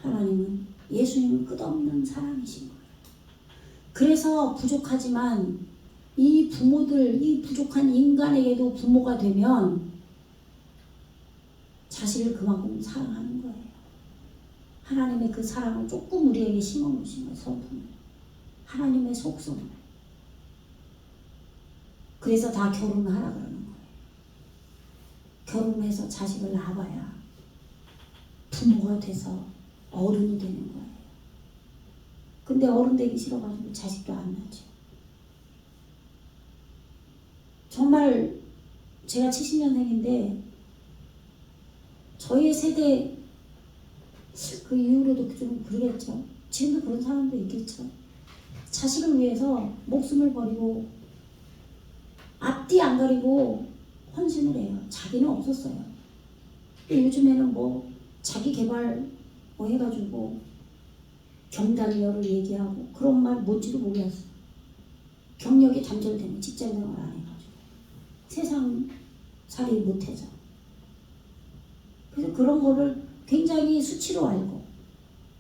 하나님은 예수님은 끝없는 사랑이신 거예요. 그래서 부족하지만 이 부모들, 이 부족한 인간에게도 부모가 되면 자식을 그만큼 사랑하는 거예요. 하나님의 그 사랑을 조금 우리에게 심어놓으신 거예요. 성품을. 하나님의 속성을. 그래서 다 결혼하라 그러는 거예요. 결혼해서 자식을 낳아야 부모가 돼서 어른이 되는 거예요. 근데 어른 되기 싫어가지고 자식도 안 낳죠. 정말 제가 70년생인데 저희 세대 그 이후로도 좀 그러겠죠. 지금도 그런 사람도 있겠죠. 자식을 위해서 목숨을 버리고 앞뒤 안 가리고 헌신을 해요. 자기는 없었어요. 근데 요즘에는 뭐 자기 개발 뭐 해가지고 경단녀를 얘기하고 그런 말 뭔지도 모르겠어. 경력이 단절되면 직장생활 안 해가지고 세상 살이 못해서. 그래서 그런 거를 굉장히 수치로 알고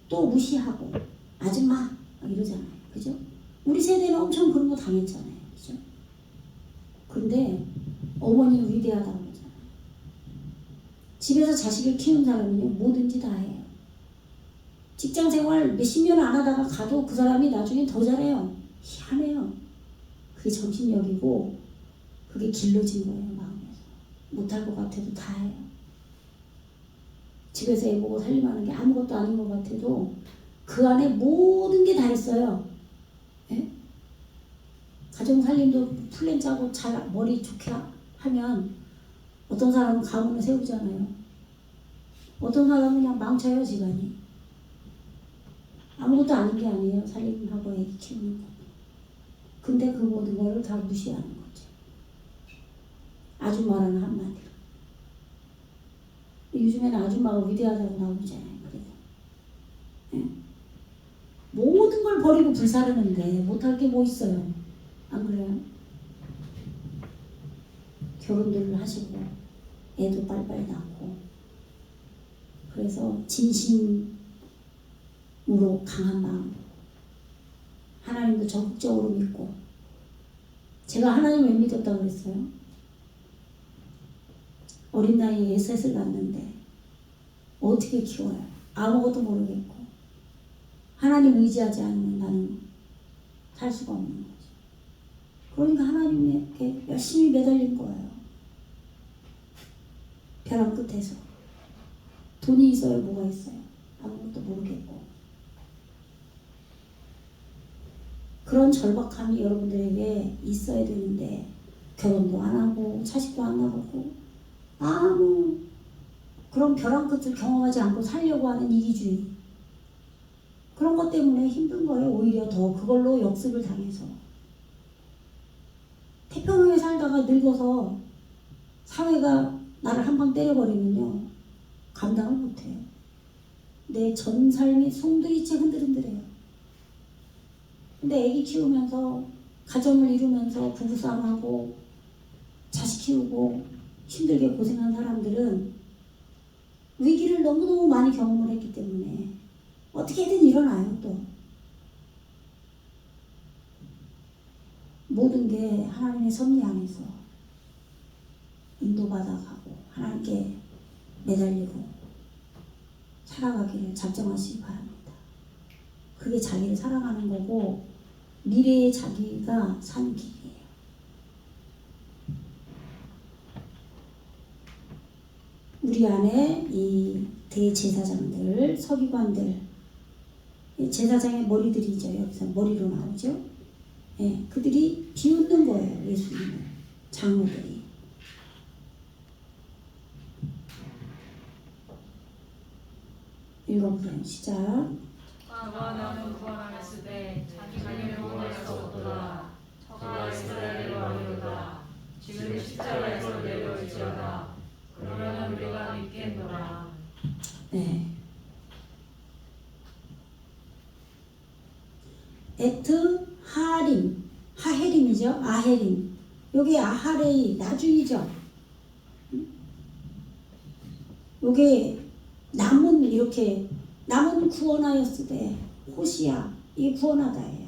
또 무시하고 아줌마 이러잖아요. 그죠? 우리 세대는 엄청 그런 거 당했잖아요. 그죠? 근데 어머니는 위대하다고 그러잖아요. 집에서 자식을 키우는 사람은요 뭐든지 다 해요. 직장생활 몇십 년 안 하다가 가도 그 사람이 나중에 더 잘해요. 희한해요. 그게 정신력이고 그게 길러진 거예요. 마음에서. 못할 것 같아도 다 해요. 집에서 애 보고 살림하는 게 아무것도 아닌 것 같아도 그 안에 모든 게 다 있어요. 예? 가정 살림도 플랜 짜고 잘 머리 좋게 하면 어떤 사람은 가문을 세우잖아요. 어떤 사람은 그냥 망쳐요 집안이. 아무것도 아닌 게 아니에요. 살림하고 애기 키우는 거. 근데 그 모든 거를 다 무시하는 거죠. 아줌마라는 한마디로. 요즘에는 아줌마가 위대하다고 나오잖아요. 그래서 네. 모든 걸 버리고 불사르는데 못할 게 뭐 있어요? 안 그래요? 결혼들을 하시고 애도 빨리빨리 낳고 그래서 진심으로 강한 마음 하나님도 적극적으로 믿고 제가 하나님을 왜 믿었다고 그랬어요? 어린 나이에 셋을 낳았는데 어떻게 키워요? 아무것도 모르겠고 하나님 의지하지 않으면 나는 살 수가 없는 거죠. 그러니까 하나님께 열심히 매달린 거예요. 벼랑 끝에서 돈이 있어요? 뭐가 있어요? 아무것도 모르겠고 그런 절박함이 여러분들에게 있어야 되는데 결혼도 안 하고 자식도 안 낳고 아무 그런 벼랑 끝을 경험하지 않고 살려고 하는 이기주의 그런 것 때문에 힘든 거예요. 오히려 더 그걸로 역습을 당해서 태평양에 살다가 늙어서 사회가 나를 한 방 때려버리면요 감당을 못해요. 내 전 삶이 송두리째 흔들흔들해요. 근데 애기 키우면서 가정을 이루면서 부부싸움하고 자식 키우고 힘들게 고생한 사람들은 위기를 너무너무 많이 경험을 했기 때문에 어떻게든 일어나요. 또 모든 게 하나님의 섭리 안에서 인도받아가고 하나님께 매달리고 살아가기를 작정하시기 바랍니다. 그게 자기를 사랑하는 거고 미래의 자기가 사는 길이에요. 우리 안에 이 대제사장들, 서기관들, 제사장의 머리들이죠. 여기서 머리로 나오죠. 예, 그들이 비웃는 거예요. 예수님을. 장로들이. 읽어보세요. 시작. 저가 나는 구원하였을 때 자기를 구원할 수 없도다. 저가 이스라엘의 왕이로다. 지금 십자가에서 내려올지어다. 그러면 우리가 믿겠노라. 네. 에트 하림, 하헤림이죠. 아헤림. 여기 아하레이 나중이죠. 요게 남은 이렇게 남은 구원하였을 때 호시야 이 구원하다예요.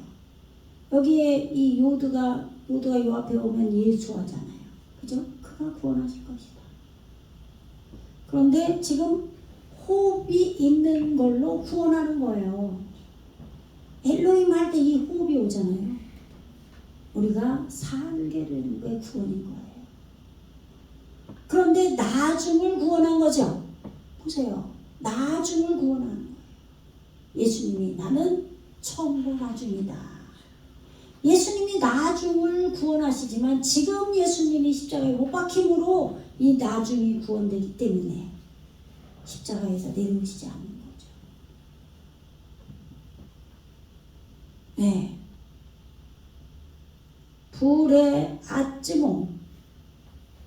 여기에 이 요드가 요 앞에 오면 예수하잖아요. 그죠? 그가 구원하실 것이다. 그런데 지금 호흡이 있는 걸로 구원하는 거예요. 엘로힘 할 때 이 호흡이 오잖아요. 우리가 살게 되는 게 구원인 거예요. 그런데 나중을 구원한 거죠. 보세요. 나중을 구원하는 거예요. 예수님이 나는 처음으로 나중이다. 예수님이 나중을 구원하시지만 지금 예수님이 십자가에 못 박힘으로 이 나중이 구원되기 때문에 십자가에서 내려오시지 않는 거죠. 네. 불의 아찌몽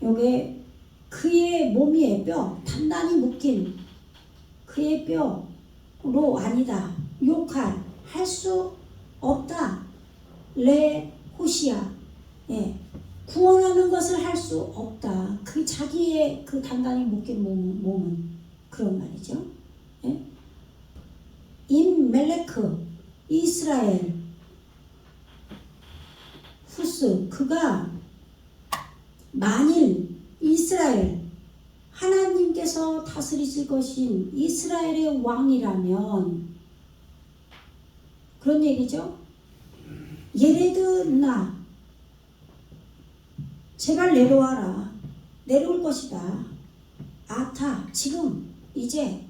요게 그의 몸의 뼈 단단히 묶인 그의 뼈로 아니다. 욕할 할 수 없다. 레 호시야. 예. 구원하는 것을 할 수 없다. 그 자기의 그 단단히 묶인 몸은 그런 말이죠. 예. 임멜레크 이스라엘 후스 그가 만일 이스라엘 하나님께서 다스리실 것인 이스라엘의 왕이라면 그런 얘기죠. 예레드나 제발 내려와라. 내려올 것이다. 아타 지금 이제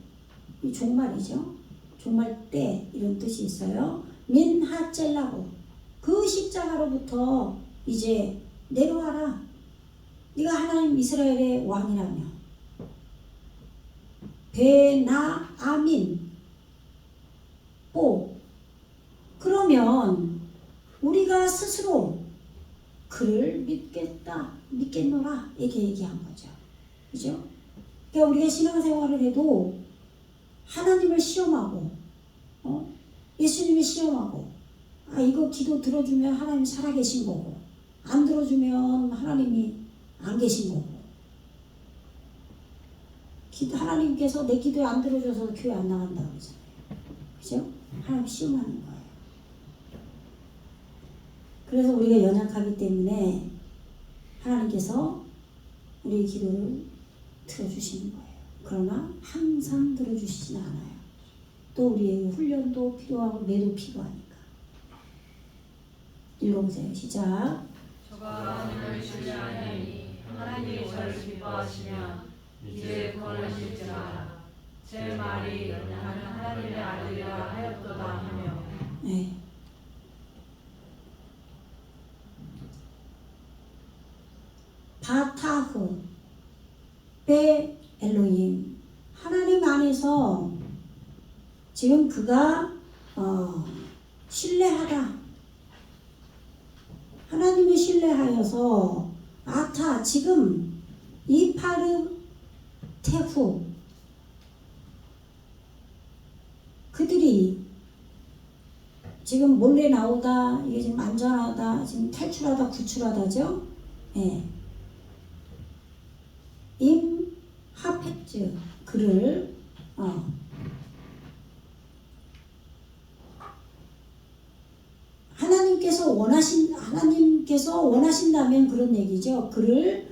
종말이죠. 종말 때 이런 뜻이 있어요. 민하젤라고 그 십자가로부터 이제 내려와라. 네가 하나님 이스라엘의 왕이라며. 베나아민 오 그러면 우리가 스스로 그를 믿겠노라 이렇게 얘기한 거죠. 그죠? 그러니까 우리가 신앙생활을 해도 하나님을 시험하고 예수님을 시험하고 이거 기도 들어주면 하나님 살아계신 거고 안 들어주면 하나님이 안 계신 거고 하나님께서 내 기도에 안 들어줘서 교회 안 나간다고 그러잖아요. 그죠? 하나님 시험하는 거예요. 그래서 우리가 연약하기 때문에 하나님께서 우리의 기도를 들어주시는 거예요. 그러나 항상 들어주시진 않아요. 또 우리의 훈련도 필요하고 매도 필요하니까. 읽어보세요. 시작. 저가 하나님을 신뢰하니 하나님이 저를 기뻐하시면 이제 구원하실지라. 제 말이 나는 하나님의 아들이라 하였도다 하며. 네. 바타흐 베 엘로힘 하나님 안에서 지금 그가 신뢰하다. 하나님을 신뢰하여서 아타 지금 이파르 테후 그들이 지금 몰래 나오다 이게 지금 안전하다 지금 탈출하다 구출하다죠. 예. 임 하펙즈 그를 하나님께서 원하신다면 그런 얘기죠. 그를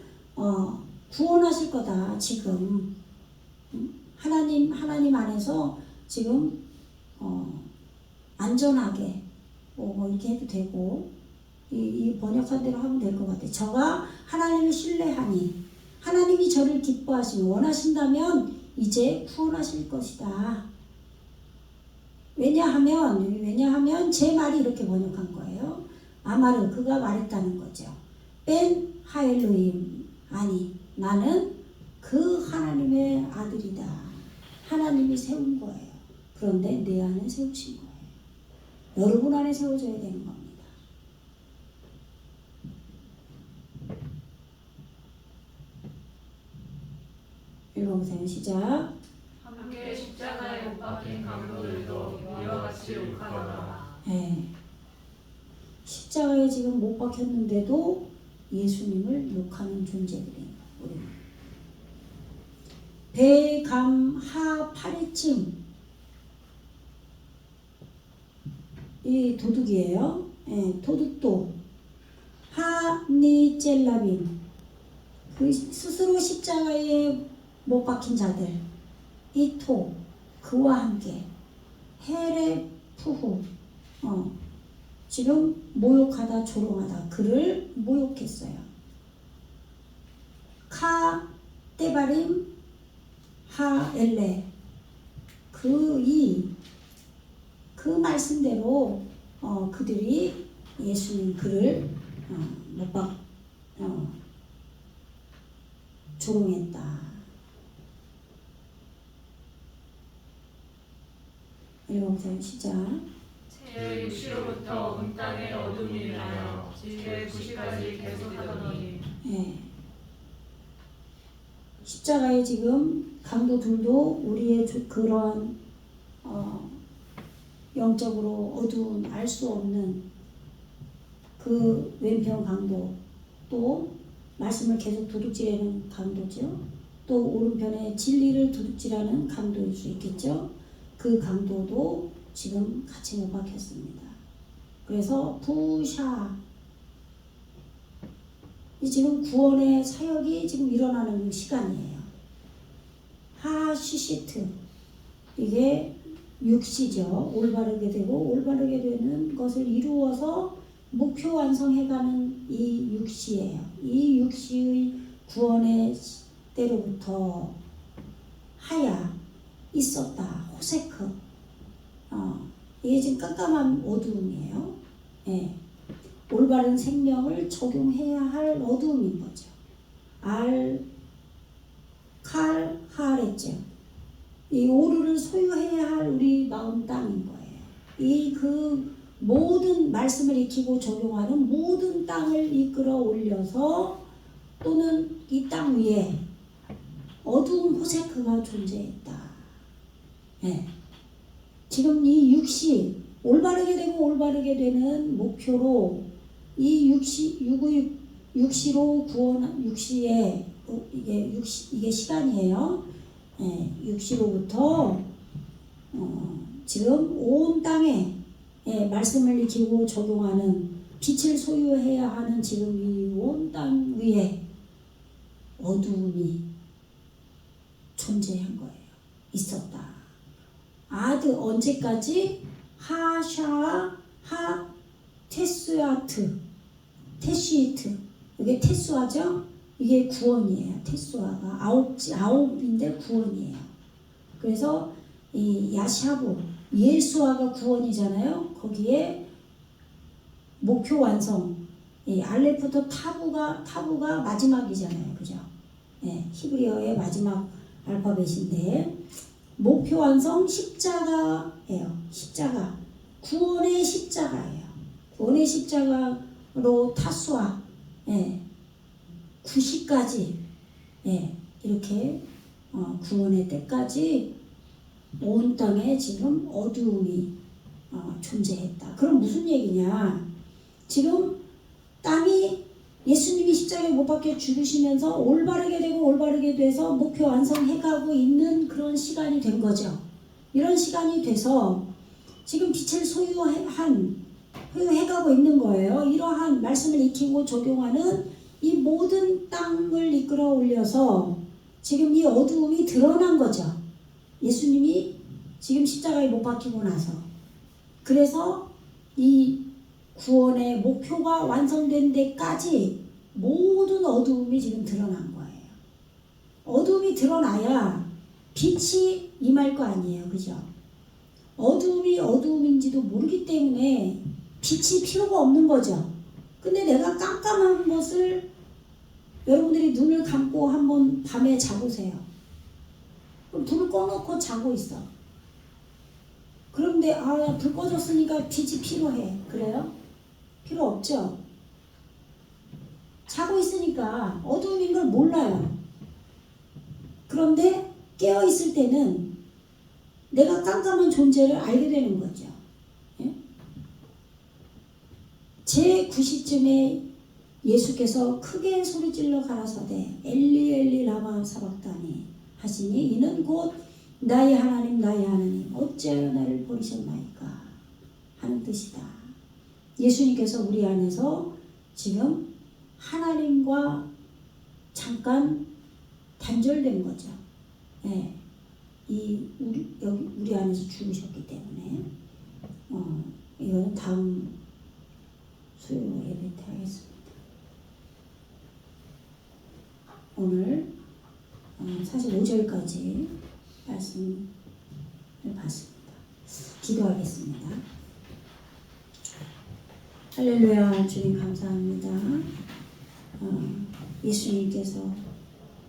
구원하실 거다. 지금 하나님 안에서 지금 안전하게 뭐 이렇게 해도 되고 이 번역한 대로 하면 될 것 같아요. 저가 하나님을 신뢰하니 하나님이 저를 기뻐하시고 원하신다면 이제 구원하실 것이다. 왜냐하면 제 말이 이렇게 번역한 거예요. 아마르 그가 말했다는 거죠. 벤 하엘로임 아니 나는 그 하나님의 아들이다. 하나님이 세운 거예요. 그런데 내 안에 세우신 거예요. 여러분 안에 세워져야 되는 겁니다. 읽어보세요. 시작. 함께 십자가에 못 박힌 강도들도 이와 같이 욕하더라. 네. 십자가에 지금 못 박혔는데도 예수님을 욕하는 존재들이에요. 우리는. 배감하 파리침 이 도둑이에요. 예, 도둑도 하니젤라빈 그 스스로 십자가에 못 박힌 자들 이토 그와 함께 헤레푸후 지금 모욕하다 조롱하다 그를 모욕했어요. 카 떼바림 하엘레 그 말씀대로 그들이 예수님 그를 조롱했다. 읽어보세요. 시작. 제 육시로부터 온 땅의 어둠이 일어나여 지혜 9시까지 계속하더니 예. 십자가에 지금 강도들도 우리의 그러한 영적으로 어두운 알 수 없는 그 왼편 강도 또 말씀을 계속 도둑질하는 강도죠. 또 오른편에 진리를 도둑질하는 강도일 수 있겠죠. 그 강도도 지금 같이 못 박혔습니다. 그래서 부샤 이 지금 구원의 사역이 지금 일어나는 시간이에요. 하시시트 이게 육시죠. 올바르게 되고 올바르게 되는 것을 이루어서 목표 완성해가는 이 육시예요. 이 육시의 구원의 때로부터 하야 있었다. 호세크 이게 지금 깜깜한 어두움이에요. 예. 올바른 생명을 적용해야 할 어두움인 거죠. 칼하랬죠. 이 오르를 소유해야 할 우리 마음 땅인 거예요. 이 그 모든 말씀을 익히고 적용하는 모든 땅을 이끌어 올려서 또는 이 땅 위에 어두운 호세크가 존재했다. 네. 지금 이 육시 올바르게 되고 올바르게 되는 목표로 이 육시로 구원 육시에 이게 시간이에요. 네, 육시로부터 지금 온 땅에 말씀을 익히고 적용하는 빛을 소유해야 하는 지금 이 온 땅 위에 어두움이 존재한 거예요. 있었다. 아드 언제까지? 하샤 테스아트 테시트 이게 테스아죠? 이게 구원이에요. 테스아가 아홉인데 구원이에요. 그래서 이 야샤브 예수아가 구원이잖아요. 거기에 목표 완성. 이 알레프토 타부가 마지막이잖아요. 그죠? 예, 히브리어의 마지막 알파벳인데 목표 완성 십자가예요. 십자가. 구원의 십자가예요. 구원의 십자가로 타수아. 예. 9시까지 이렇게 구원의 때까지 온 땅에 지금 어두움이 존재했다. 그럼 무슨 얘기냐? 지금 땅이 예수님이 십자가에 못 박혀 죽으시면서 올바르게 되고 올바르게 돼서 목표 완성해가고 있는 그런 시간이 된 거죠. 이런 시간이 돼서 지금 빛을 소유해가고 있는 거예요. 이러한 말씀을 익히고 적용하는 이 모든 땅을 이끌어 올려서 지금 이 어두움이 드러난 거죠. 예수님이 지금 십자가에 못 박히고 나서. 그래서 이 구원의 목표가 완성된 데까지 모든 어두움이 지금 드러난 거예요. 어두움이 드러나야 빛이 임할 거 아니에요. 그죠? 어두움이 어두움인지도 모르기 때문에 빛이 필요가 없는 거죠. 근데 내가 깜깜한 것을 여러분들이 눈을 감고 한번 밤에 자보세요. 그럼 불을 꺼놓고 자고 있어. 그런데 불 꺼졌으니까 빛이 필요해. 그래요? 필요 없죠. 자고 있으니까 어두움인 걸 몰라요. 그런데 깨어 있을 때는 내가 깜깜한 존재를 알게 되는 거죠. 예? 제 9시쯤에 예수께서 크게 소리질러 가라사대 엘리 엘리 라마 사박다니 하시니 이는 곧 나의 하나님 나의 하나님 어찌하여 나를 버리셨나이까 하는 뜻이다. 예수님께서 우리 안에서 지금 하나님과 잠깐 단절된 거죠. 예. 우리 안에서 죽으셨기 때문에 이거는 다음 수요 예배 때 하겠습니다. 오늘 사실 5절까지 말씀을 봤습니다. 기도하겠습니다. 할렐루야. 주님 감사합니다. 예수님께서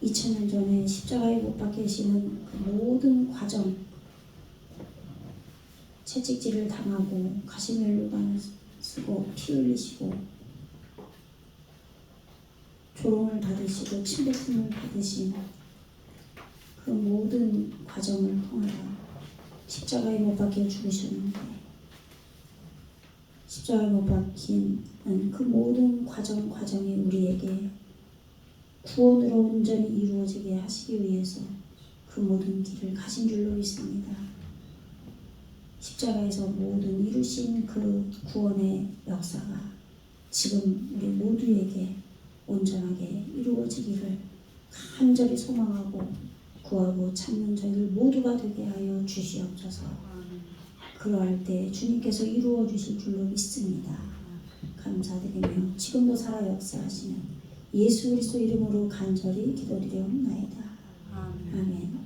2000년 전에 십자가에 못 박히시는 그 모든 과정, 채찍질을 당하고 가시멜로반을 쓰고 피 흘리시고 조롱을 받으시고 침뱉음을 받으신 그 모든 과정을 통하여 십자가에 못 박혀 죽으셨는데 십자가에 못 박힌 그 모든 과정이 우리에게 구원으로 온전히 이루어지게 하시기 위해서 그 모든 길을 가신 줄로 믿습니다. 십자가에서 모든 이루신 그 구원의 역사가 지금 우리 모두에게 온전하게 이루어지기를 간절히 소망하고 구하고 찾는 저희들 모두가 되게 하여 주시옵소서. 그러할 때 주님께서 이루어 주실 줄로 믿습니다. 감사드리며 지금도 살아 역사하시는 예수 그리스도 이름으로 간절히 기도드리옵나이다. 아멘.